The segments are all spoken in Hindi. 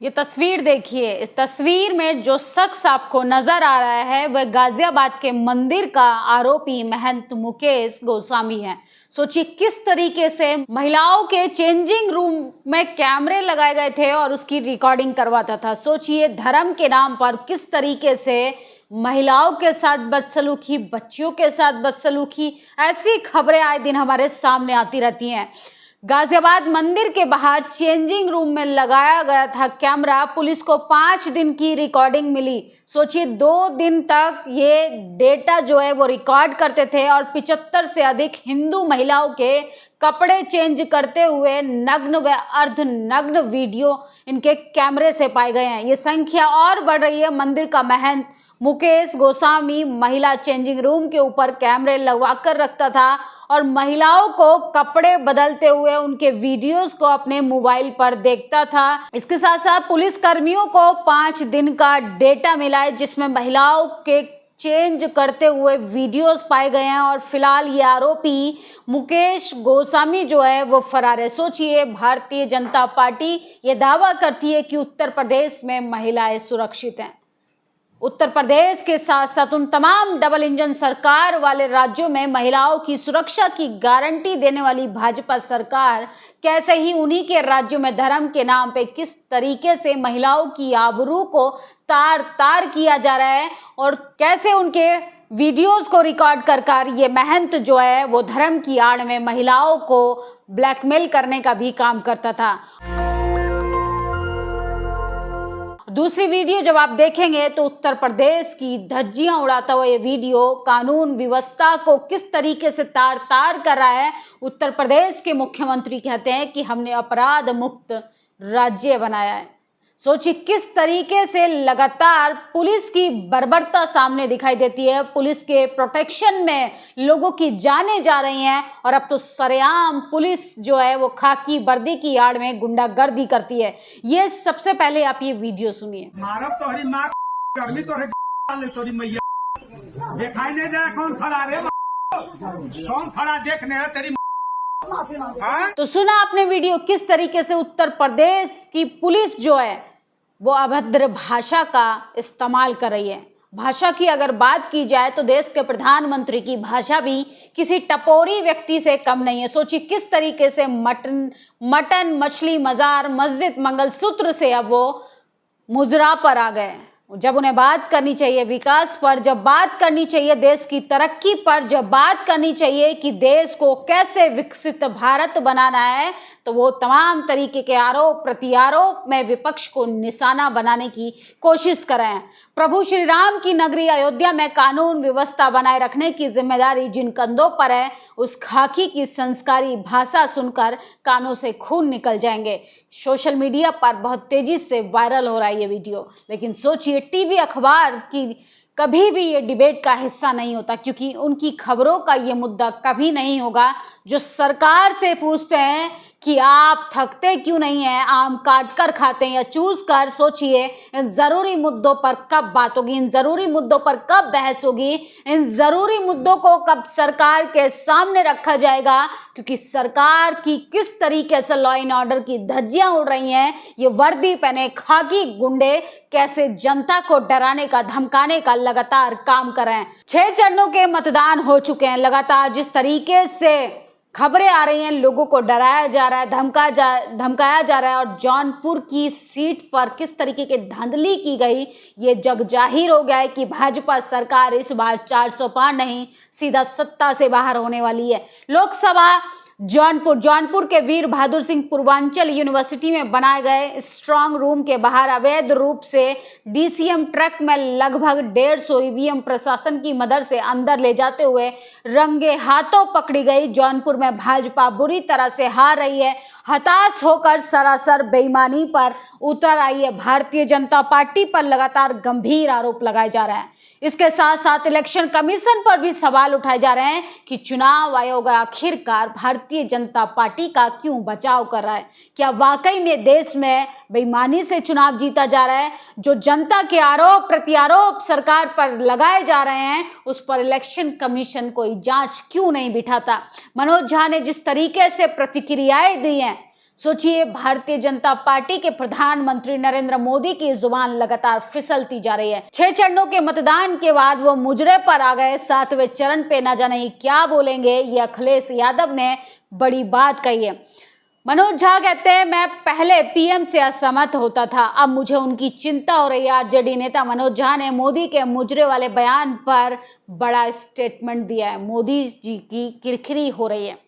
ये तस्वीर देखिए। इस तस्वीर में जो शख्स आपको नजर आ रहा है वह गाजियाबाद के मंदिर का आरोपी महंत मुकेश गोस्वामी है। सोचिए किस तरीके से महिलाओं के चेंजिंग रूम में कैमरे लगाए गए थे और उसकी रिकॉर्डिंग करवाता था। सोचिए धर्म के नाम पर किस तरीके से महिलाओं के साथ बदसलूकी, बच्चियों के साथ बदसलूकी, ऐसी खबरें आए दिन हमारे सामने आती रहती हैं। गाजियाबाद मंदिर के बाहर चेंजिंग रूम में लगाया गया था कैमरा। पुलिस को 5 दिन की रिकॉर्डिंग मिली। सोचिए 2 दिन तक ये डेटा जो है वो रिकॉर्ड करते थे और 75 से अधिक हिंदू महिलाओं के कपड़े चेंज करते हुए नग्न व अर्धनग्न वीडियो इनके कैमरे से पाए गए हैं। ये संख्या और बढ़ रही है। मंदिर का महंत मुकेश गोस्वामी महिला चेंजिंग रूम के ऊपर कैमरे लगवा कर रखता था और महिलाओं को कपड़े बदलते हुए उनके वीडियोस को अपने मोबाइल पर देखता था। इसके साथ साथ पुलिस कर्मियों को 5 दिन का डेटा मिला है जिसमें महिलाओं के चेंज करते हुए वीडियोस पाए गए हैं और फिलहाल ये आरोपी मुकेश गोस्वामी जो है वो फरार है। सोचिए भारतीय जनता पार्टी ये दावा करती है कि उत्तर प्रदेश में महिलाएं सुरक्षित हैं। उत्तर प्रदेश के साथ साथ उन तमाम डबल इंजन सरकार वाले राज्यों में महिलाओं की सुरक्षा की गारंटी देने वाली भाजपा सरकार कैसे ही उन्हीं के राज्यों में धर्म के नाम पे किस तरीके से महिलाओं की आबरू को तार तार किया जा रहा है और कैसे उनके वीडियोस को रिकॉर्ड कर ये महंत जो है वो धर्म की आड़ में महिलाओं को ब्लैकमेल करने का भी काम करता था। दूसरी वीडियो जब आप देखेंगे तो उत्तर प्रदेश की धज्जियां उड़ाता हुआ ये वीडियो कानून व्यवस्था को किस तरीके से तार तार कर रहा है। उत्तर प्रदेश के मुख्यमंत्री कहते हैं कि हमने अपराध मुक्त राज्य बनाया है। सोचिए किस तरीके से लगातार पुलिस की बर्बरता सामने दिखाई देती है। पुलिस के प्रोटेक्शन में लोगों की जानें जा रही हैं और अब तो सरेआम पुलिस जो है वो खाकी वर्दी की आड़ में गुंडागर्दी करती है। ये सबसे पहले आप ये वीडियो सुनिए। मारब तोहरी माँ गर्मी तोहरी मैया दिखाई नहीं दे कौन खड़ा रे कौन खड़ा देखने है तेरी। तो सुना आपने वीडियो किस तरीके से उत्तर प्रदेश की पुलिस जो है वो अभद्र भाषा का इस्तेमाल कर रही है। भाषा की अगर बात की जाए तो देश के प्रधानमंत्री की भाषा भी किसी टपोरी व्यक्ति से कम नहीं है। सोचिए किस तरीके से मटन मछली मजार मस्जिद मंगलसूत्र से अब वो मुजरा पर आ गए। जब उन्हें बात करनी चाहिए विकास पर, जब बात करनी चाहिए देश की तरक्की पर, जब बात करनी चाहिए कि देश को कैसे विकसित भारत बनाना है, तो वो तमाम तरीके के आरोप प्रत्यारोप में विपक्ष को निशाना बनाने की कोशिश कर रहे हैं। प्रभु श्री राम की नगरी अयोध्या में कानून व्यवस्था बनाए रखने की जिम्मेदारी जिन कंधों पर है, उस खाकी की संस्कारी भाषा सुनकर कानों से खून निकल जाएंगे। सोशल मीडिया पर बहुत तेजी से वायरल हो रहा है ये वीडियो, लेकिन सोचिए टीवी अखबार की कभी भी ये डिबेट का हिस्सा नहीं होता, क्योंकि उनकी खबरों का ये मुद्दा कभी नहीं होगा जो सरकार से पूछते हैं कि आप थकते क्यों नहीं हैं, आम काट कर खाते हैं या चूस कर। सोचिए इन जरूरी मुद्दों पर कब बात होगी, इन जरूरी मुद्दों पर कब बहस होगी, इन जरूरी मुद्दों को कब सरकार के सामने रखा जाएगा, क्योंकि सरकार की किस तरीके से लॉ एंड ऑर्डर की धज्जियां उड़ रही हैं। ये वर्दी पहने खाकी गुंडे कैसे जनता को डराने का धमकाने का लगातार काम कर रहे हैं। 6 चरणों के मतदान हो चुके हैं। लगातार जिस तरीके से खबरें आ रही हैं, लोगों को डराया जा रहा है, धमकाया जा रहा है और जौनपुर की सीट पर किस तरीके की धांधली की गई, ये जग जाहिर हो गया है कि भाजपा सरकार इस बार 400 पार नहीं सीधा सत्ता से बाहर होने वाली है। लोकसभा जौनपुर के वीर बहादुर सिंह पूर्वांचल यूनिवर्सिटी में बनाए गए स्ट्रांग रूम के बाहर अवैध रूप से डीसीएम ट्रक में लगभग 150 ईवीएम प्रशासन की मदद से अंदर ले जाते हुए रंगे हाथों पकड़ी गई। जौनपुर में भाजपा बुरी तरह से हार रही है। हताश होकर सरासर बेईमानी पर उतर आई है। भारतीय जनता पार्टी पर लगातार गंभीर आरोप लगाए जा रहे हैं। इसके साथ साथ इलेक्शन कमीशन पर भी सवाल उठाए जा रहे हैं कि चुनाव आयोग आखिरकार भारतीय जनता पार्टी का क्यों बचाव कर रहा है। क्या वाकई में देश में बेईमानी से चुनाव जीता जा रहा है? जो जनता के आरोप प्रत्यारोप सरकार पर लगाए जा रहे हैं, उस पर इलेक्शन कमीशन कोई जांच क्यों नहीं बिठाता? मनोज झा ने जिस तरीके से प्रतिक्रियाएं दी हैं, सोचिए, भारतीय जनता पार्टी के प्रधानमंत्री नरेंद्र मोदी की जुबान लगातार फिसलती जा रही है। 6 चरणों के मतदान के बाद वो मुजरे पर आ गए, 7वें चरण पे न जाने क्या बोलेंगे। ये अखिलेश यादव ने बड़ी बात कही है। मनोज झा कहते हैं, मैं पहले पीएम से असहमत होता था, अब मुझे उनकी चिंता हो रही है। आरजेडी नेता मनोज झा ने मोदी के मुजरे वाले बयान पर बड़ा स्टेटमेंट दिया है। मोदी जी की किरकिरी हो रही है।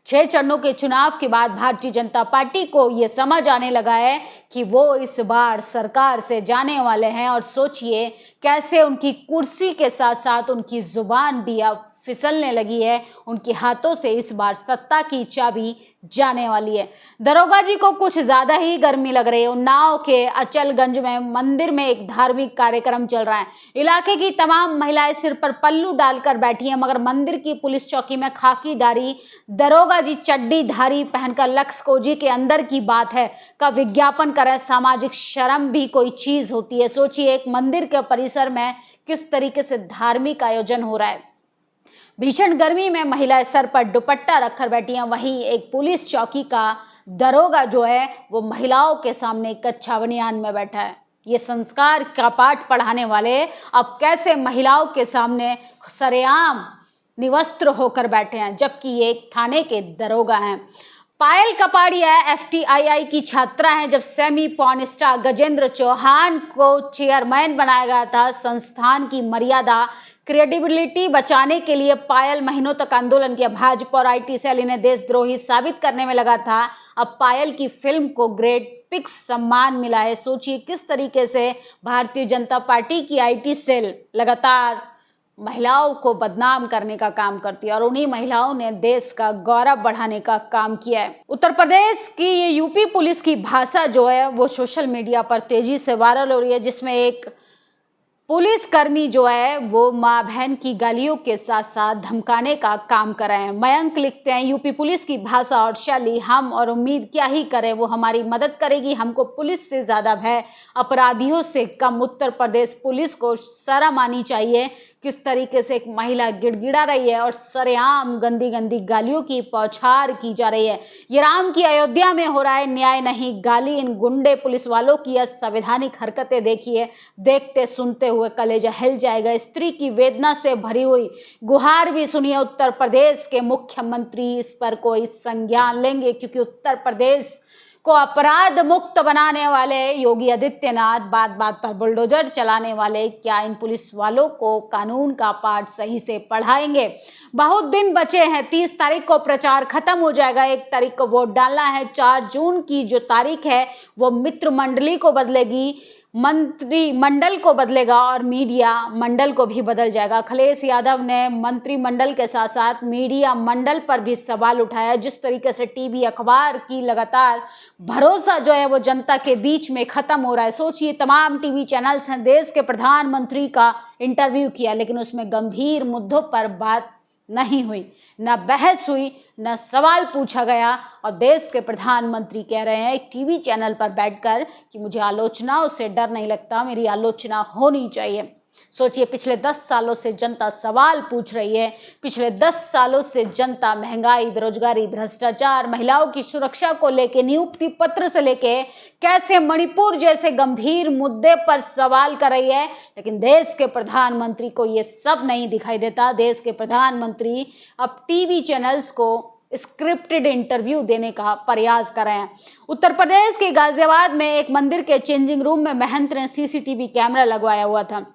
6 चरणों के चुनाव के बाद भारतीय जनता पार्टी को ये समझ आने लगा है कि वो इस बार सरकार से जाने वाले हैं, और सोचिए कैसे उनकी कुर्सी के साथ साथ उनकी जुबान भी अब फिसलने लगी है। उनके हाथों से इस बार सत्ता की चाबी जाने वाली है। दरोगा जी को कुछ ज्यादा ही गर्मी लग रही है। उन्नाव के अचलगंज में मंदिर में एक धार्मिक कार्यक्रम चल रहा है। इलाके की तमाम महिलाएं सिर पर पल्लू डालकर बैठी हैं, मगर मंदिर की पुलिस चौकी में खाकीदारी दरोगा जी चड्डीधारी पहनकर लक्स कोजी के अंदर की बात है का विज्ञापन करें। सामाजिक शर्म भी कोई चीज होती है। सोचिए, एक मंदिर के परिसर में किस तरीके से धार्मिक आयोजन हो रहा है। भीषण गर्मी में महिलाएं सर पर दुपट्टा रखकर बैठी हैं। वहीं एक पुलिस चौकी का दरोगा जो है वो महिलाओं के सामने कच्छा बनियान में बैठा है। ये संस्कार का पाठ पढ़ाने वाले अब कैसे महिलाओं के सामने सरेआम निवस्त्र होकर बैठे हैं, जबकि ये एक थाने के दरोगा हैं। पायल कपाड़िया एफटीआईआई की छात्रा हैं। जब semi porn star Gajendra Chauhan को चेयरमैन बनाया गया था, संस्थान की मर्यादा क्रेडिबिलिटी बचाने के लिए पायल महीनों तक आंदोलन किया। भाजपा और आईटी सेल इन्हें देशद्रोही साबित करने में लगा था। अब पायल की फिल्म को ग्रेड पिक्स सम्मान मिला है। सोचिए किस तरीके से भारतीय जनता पार्टी की आईटी सेल लगातार महिलाओं को बदनाम करने का काम करती है, और उन्हीं महिलाओं ने देश का गौरव बढ़ाने का काम किया है। उत्तर प्रदेश की ये यूपी पुलिस की भाषा जो है वो सोशल मीडिया पर तेजी से वायरल हो रही है, जिसमें एक पुलिसकर्मी जो है वो माँ बहन की गालियों के साथ साथ धमकाने का काम कर रहे हैं। मयंक लिखते हैं, यूपी पुलिस की भाषा और शैली हम और उम्मीद क्या ही करें, वो हमारी मदद करेगी। हमको पुलिस से ज़्यादा भय अपराधियों से कम। उत्तर प्रदेश पुलिस को शर्म आनी चाहिए। किस तरीके से एक महिला गिड़गिड़ा रही है और सरेआम गंदी गंदी गालियों की बौछार की जा रही है। ये राम की अयोध्या में हो रहा है, न्याय नहीं गाली। इन गुंडे पुलिस वालों की असंवैधानिक हरकतें देखिए, देखते सुनते हुए कलेजा हिल जाएगा। स्त्री की वेदना से भरी हुई गुहार भी सुनिए। उत्तर प्रदेश के मुख्यमंत्री इस पर कोई संज्ञान लेंगे, क्योंकि उत्तर प्रदेश को अपराध मुक्त बनाने वाले योगी आदित्यनाथ बात बात पर बुलडोजर चलाने वाले क्या इन पुलिस वालों को कानून का पाठ सही से पढ़ाएंगे? बहुत दिन बचे हैं। 30 तारीख को प्रचार खत्म हो जाएगा। 1 तारीख को वोट डालना है। 4 जून की जो तारीख है वो मित्र मंडली को बदलेगी, मंत्रिमंडल को बदलेगा और मीडिया मंडल को भी बदल जाएगा। अखिलेश यादव ने मंत्रिमंडल के साथ साथ मीडिया मंडल पर भी सवाल उठाया। जिस तरीके से टीवी अखबार की लगातार भरोसा जो है वो जनता के बीच में खत्म हो रहा है। सोचिए, तमाम टीवी चैनल्स हैं, देश के प्रधानमंत्री का इंटरव्यू किया, लेकिन उसमें गंभीर मुद्दों पर बात नहीं हुई, न बहस हुई, न सवाल पूछा गया। और देश के प्रधानमंत्री कह रहे हैं एक टीवी चैनल पर बैठकर कि मुझे आलोचनाओं से डर नहीं लगता, मेरी आलोचना होनी चाहिए। सोचिए, पिछले 10 सालों से जनता सवाल पूछ रही है। पिछले 10 सालों से जनता महंगाई, बेरोजगारी, भ्रष्टाचार, महिलाओं की सुरक्षा को लेके, नियुक्ति पत्र से लेके कैसे मणिपुर जैसे गंभीर मुद्दे पर सवाल कर रही है, लेकिन देश के प्रधानमंत्री को ये सब नहीं दिखाई देता। देश के प्रधानमंत्री अब टीवी चैनल्स को स्क्रिप्टेड इंटरव्यू देने का प्रयास कर रहे हैं। उत्तर प्रदेश के गाजियाबाद में एक मंदिर के चेंजिंग रूम में महंत ने सीसीटीवी कैमरा लगवाया हुआ था।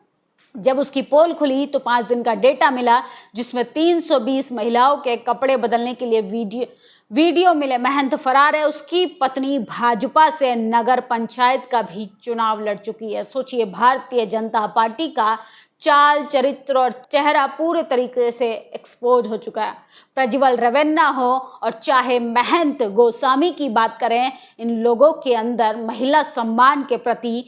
जब उसकी पोल खुली तो 5 दिन का डेटा मिला, जिसमें 320 महिलाओं के कपड़े बदलने के लिए वीडियो मिले। महंत फरार है। उसकी पत्नी भाजपा से नगर पंचायत का भी चुनाव लड़ चुकी है। सोचिए, भारतीय जनता पार्टी का चाल, चरित्र और चेहरा पूरे तरीके से एक्सपोज हो चुका है। प्रज्वल रवेन्ना हो और चाहे महंत गोस्वामी की बात करें, इन लोगों के अंदर महिला सम्मान के प्रति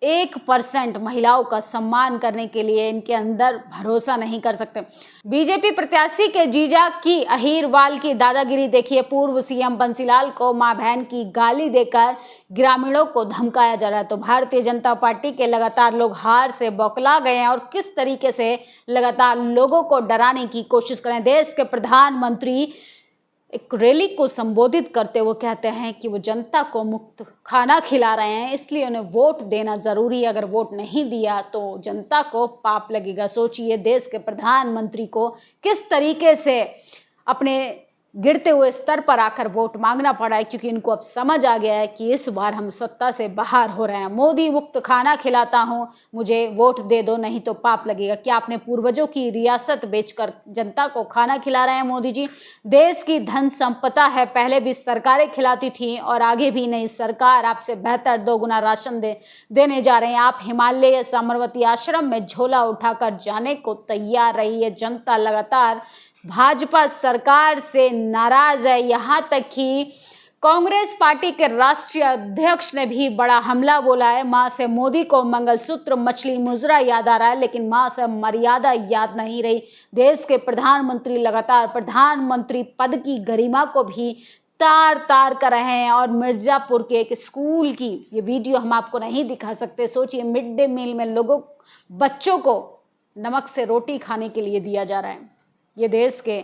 1% महिलाओं का सम्मान करने के लिए इनके अंदर भरोसा नहीं कर सकते। बीजेपी प्रत्याशी के जीजा की अहीरवाल की दादागिरी देखिए। पूर्व सीएम बंसीलाल को मां बहन की गाली देकर ग्रामीणों को धमकाया जा रहा है। तो भारतीय जनता पार्टी के लगातार लोग हार से बौखला गए हैं और किस तरीके से लगातार लोगों को डराने की कोशिश करें। देश के प्रधानमंत्री एक रैली को संबोधित करते हुए कहते हैं कि वो जनता को मुफ्त खाना खिला रहे हैं, इसलिए उन्हें वोट देना ज़रूरी है। अगर वोट नहीं दिया तो जनता को पाप लगेगा। सोचिए, देश के प्रधानमंत्री को किस तरीके से अपने गिरते हुए स्तर पर आकर वोट मांगना पड़ा है, क्योंकि इनको अब समझ आ गया है कि इस बार हम सत्ता से बाहर हो रहे हैं। मोदी मुफ्त खाना खिलाता हूं, मुझे वोट दे दो, नहीं तो पाप लगेगा। क्या आपने पूर्वजों की रियासत बेचकर जनता को खाना खिला रहे हैं मोदी जी? देश की धन संपदा है, पहले भी सरकारें खिलाती थी और आगे भी नई सरकार आपसे बेहतर 2 गुना राशन देने जा रहे हैं। आप हिमालय साबरमती आश्रम में झोला उठाकर जाने को तैयार रही है। जनता लगातार भाजपा सरकार से नाराज है। यहाँ तक कि कांग्रेस पार्टी के राष्ट्रीय अध्यक्ष ने भी बड़ा हमला बोला है। मां से मोदी को मंगलसूत्र, मछली, मुजरा याद आ रहा है, लेकिन मां से मर्यादा याद नहीं रही। देश के प्रधानमंत्री लगातार प्रधानमंत्री पद की गरिमा को भी तार तार कर रहे हैं। और मिर्जापुर के एक स्कूल की ये वीडियो हम आपको नहीं दिखा सकते। सोचिए, मिड डे मील में बच्चों को नमक से रोटी खाने के लिए दिया जा रहा है। ये देश के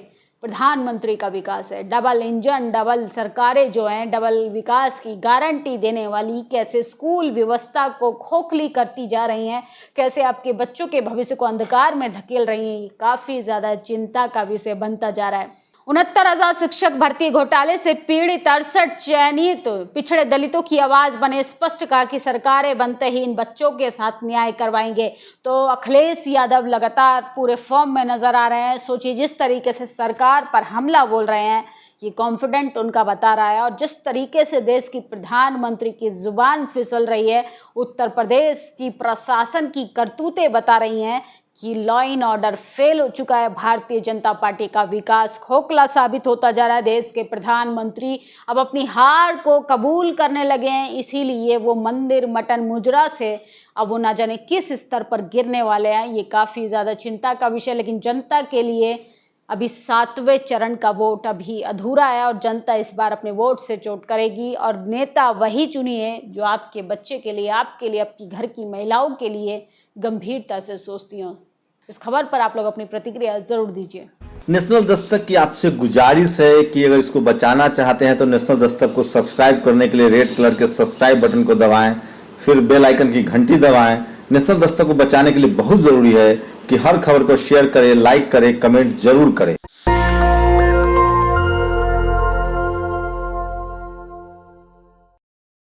प्रधानमंत्री का विकास है। डबल इंजन, डबल सरकारें जो हैं, डबल विकास की गारंटी देने वाली कैसे स्कूल व्यवस्था को खोखली करती जा रही हैं, कैसे आपके बच्चों के भविष्य को अंधकार में धकेल रही हैं, काफ़ी ज़्यादा चिंता का विषय बनता जा रहा है। 69,000 शिक्षक भर्ती घोटाले से पीड़ित 68 चयनित पिछड़े दलितों की आवाज बने। स्पष्ट कहा कि सरकारें बनते ही इन बच्चों के साथ न्याय करवाएंगे। तो अखिलेश यादव लगातार पूरे फॉर्म में नजर आ रहे हैं। सोचिए, जिस तरीके से सरकार पर हमला बोल रहे हैं, ये कॉन्फिडेंट उनका बता रहा है। और जिस तरीके से देश की प्रधानमंत्री की जुबान फिसल रही है, उत्तर प्रदेश की प्रशासन की करतूतें बता रही हैं कि लॉ एंड ऑर्डर फेल हो चुका है। भारतीय जनता पार्टी का विकास खोखला साबित होता जा रहा है। देश के प्रधानमंत्री अब अपनी हार को कबूल करने लगे हैं, इसीलिए वो मंदिर, मटन, मुजरा से अब वो ना जाने किस स्तर पर गिरने वाले हैं। ये काफ़ी ज़्यादा चिंता का विषय। लेकिन जनता के लिए अभी 7वें चरण का वोट अभी अधूरा है और जनता इस बार अपने वोट से चोट करेगी। और नेता वही चुनिए जो आपके बच्चे के लिए, आपके लिए, आपकी घर की महिलाओं के लिए गंभीरता से सोचती हों। इस खबर पर आप लोग अपनी प्रतिक्रिया जरूर दीजिए। नेशनल दस्तक की आपसे गुजारिश है कि अगर इसको बचाना चाहते हैं तो नेशनल दस्तक को सब्सक्राइब करने के लिए रेड कलर के सब्सक्राइब बटन को दबाएं, फिर बेल आइकन की घंटी दबाएं। नेशनल दस्तक को बचाने के लिए बहुत जरूरी है कि हर खबर को शेयर करें, लाइक करें, कमेंट जरूर करें।